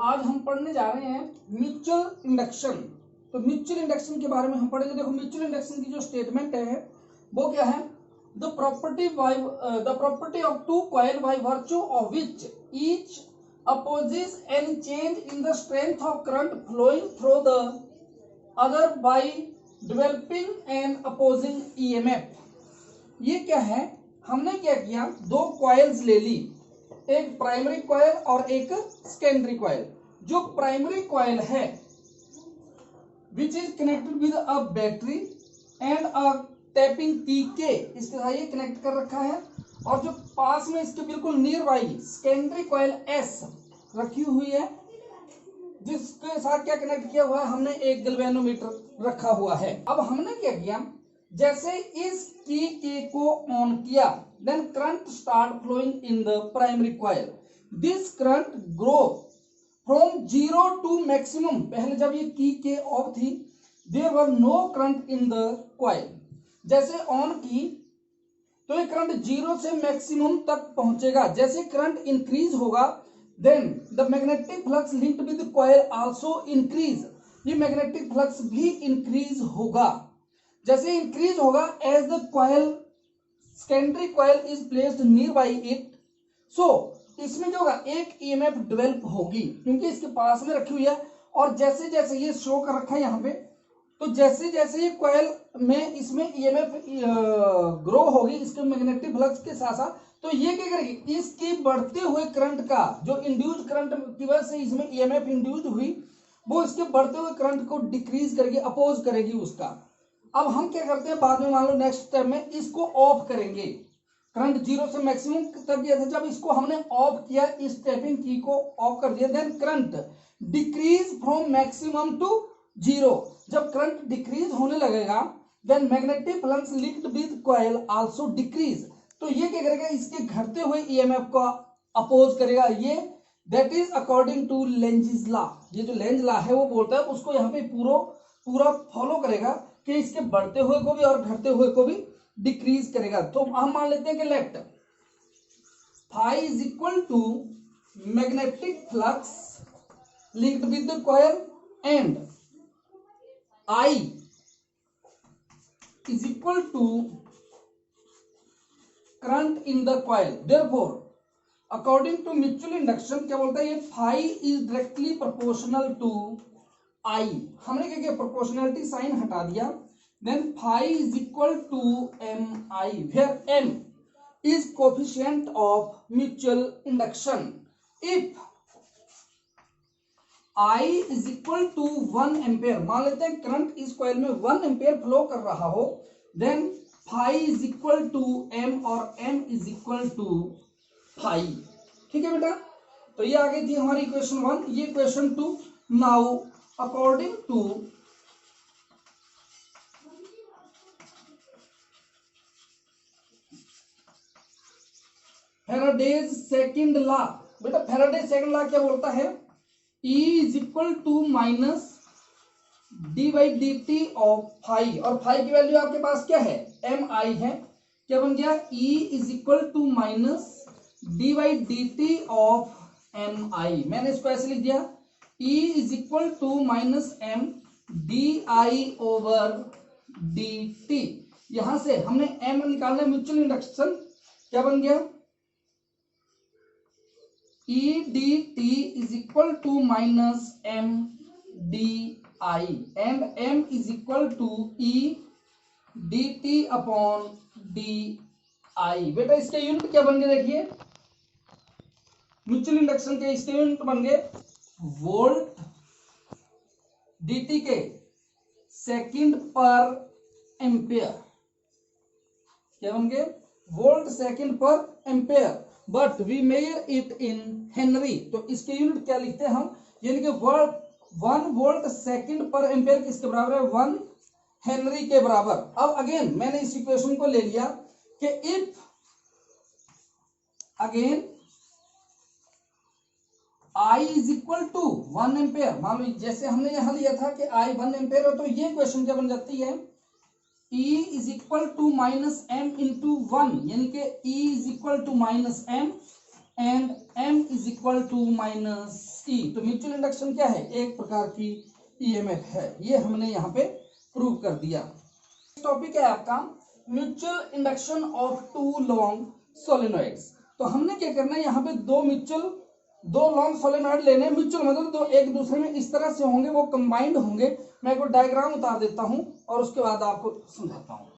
आज हम पढ़ने जा रहे हैं म्यूचुअल इंडक्शन। तो म्यूचुअल इंडक्शन के बारे में हम पढ़ेंगे। देखो म्यूचुअल इंडक्शन की जो स्टेटमेंट है वो क्या है, the property of two coil by virtue of which each opposes any change in the strength of current flowing through the other by developing an opposing EMF। ये क्या है, हमने क्या किया, दो कॉइल्स ले ली, एक प्राइमरी कॉइल और एक सेकेंडरी कॉइल। जो प्राइमरी कॉइल है which is connected with a battery and a tapping की के, इसके साथ ये कनेक्ट कर रखा है। और जो पास में इसके बिल्कुल near by secondary coil S रखी हुई है, जिसके साथ क्या कनेक्ट किया हुआ है, हमने एक गैल्वेनोमीटर रखा हुआ है। अब हमने क्या किया, जैसे इस की के को ऑन किया, then current start flowing in the primary coil. This current grow from 0 to maximum. पहले जब ये की के ऑफ थी, there were no current in the coil. जैसे ऑन की तो ये करंट 0 से मैक्सिमम तक पहुंचेगा। जैसे करंट इंक्रीज होगा, then the magnetic flux linked with coil also increase. ये मैग्नेटिक फ्लक्स भी इंक्रीज होगा। जैसे इंक्रीज होगा, as the coil secondary coil is placed near by it, so इसमें जो होगा एक ईएमएफ डेवलप होगी, क्योंकि इसके पास में रखी हुई है। और जैसे जैसे ये शो कर रखा है यहाँ पे, तो जैसे जैसे ये कॉइल में इसमें ईएमएफ ग्रो होगी इसके मैग्नेटिक फ्लक्स के साथ साथ, तो ये क्या करेगी, इसके बढ़ते हुए करंट का जो इंड्यूस्ड करंट की वजह से इसमें ईएमएफ इंड्यूस्ड हुई, वो इसके बढ़ते हुए करंट को डिक्रीज करेगी, अपोज करेगी उसका। अब हम क्या करते हैं, बाद में मान लो नेक्स्ट स्टेप में इसको ऑफ करेंगे। करंट 0 से मैक्सिमम तक गया था, जब इसको हमने ऑफ किया, इस टैपिंग की को ऑफ कर दिया, then current decrease from maximum to 0। जब करंट डिक्रीज होने लगेगा, then magnetic flux linked with coil also decrease. तो ये क्या करेगा, इसके घटते हुए ईएमएफ को अपोज करेगा। ये that is according to Lenz law. ये जो लेंज लॉ है वो बोलता है, उसको यहाँ पे पूरा फॉलो करेगा कि इसके बढ़ते हुए को भी और घटते हुए को भी डिक्रीज करेगा। तो हम मान लेते हैं कि let phi is equal to magnetic flux linked with the coil and I is equal to current in the coil। Therefore, according to mutual induction क्या बोलता है, ये phi is directly proportional to I। हमने क्या किया, proportionality sign हटा दिया, then phi is equal to mi, where m is coefficient of mutual induction। If I is equal to 1 ampere, मान लेते हैं करंट इस कॉइल में 1 एम्पेयर फ्लो कर रहा हो, then phi is equal to M और M is equal to phi. ठीक है बेटा, तो ये आ गई थी हमारी इक्वेशन 1। ये equation 2। Now according to Faraday's second law. बेटा फैराडे सेकंड लॉ क्या बोलता है, E is equal to minus d by d t of phi. और फाई की वैल्यू आपके पास क्या है, एम आई है। क्या बन गया, E is equal to minus d by d t of M I. मैंने इसको ऐसे लिख दिया, E is equal to minus M d I over d t. यहां से हमने एम निकालना है, म्यूचुअल इंडक्शन क्या बन गया, E dt is equal to minus M di and M is equal to E dt upon di। बेटा इसके यूनिट क्या बन गए, देखिए म्यूचुअल इंडक्शन के इसके यूनिट बन गए वोल्ट dt के सेकंड पर एम्पेयर। क्या बन गए, वोल्ट सेकंड पर ampere, but we measure it in henry. तो इसके यूनिट क्या लिखते हैं हम, यानी कि 1 वोल्ट सेकंड पर एम्पेयर किसके बराबर है, 1 हेनरी के बराबर। अब अगेन मैंने इस इक्वेशन को ले लिया कि if again I is equal to 1 ampere, मान लो जैसे हमने यहां लिया था कि I 1 एम्पेयर है, तो ये इक्वेशन क्या बन जाती है, E is equal to minus M into 1, यानी कि E is equal to minus M and M is equal to minus E. तो म्यूचुअल इंडक्शन क्या है? एक प्रकार की ईएमएफ है। ये हमने यहाँ पे प्रूव कर दिया। टॉपिक है आपका mutual induction of two long solenoids. तो हमने क्या करना है, यहाँ पे दो लॉन्ग सोलेनॉइड लेने। म्यूचुअल मतलब दो एक दूसरे में इस तरह से होंगे, वो कंबाइंड होंगे। मैं एक डायग्राम उतार देता हूं और उसके बाद आपको समझाता हूं।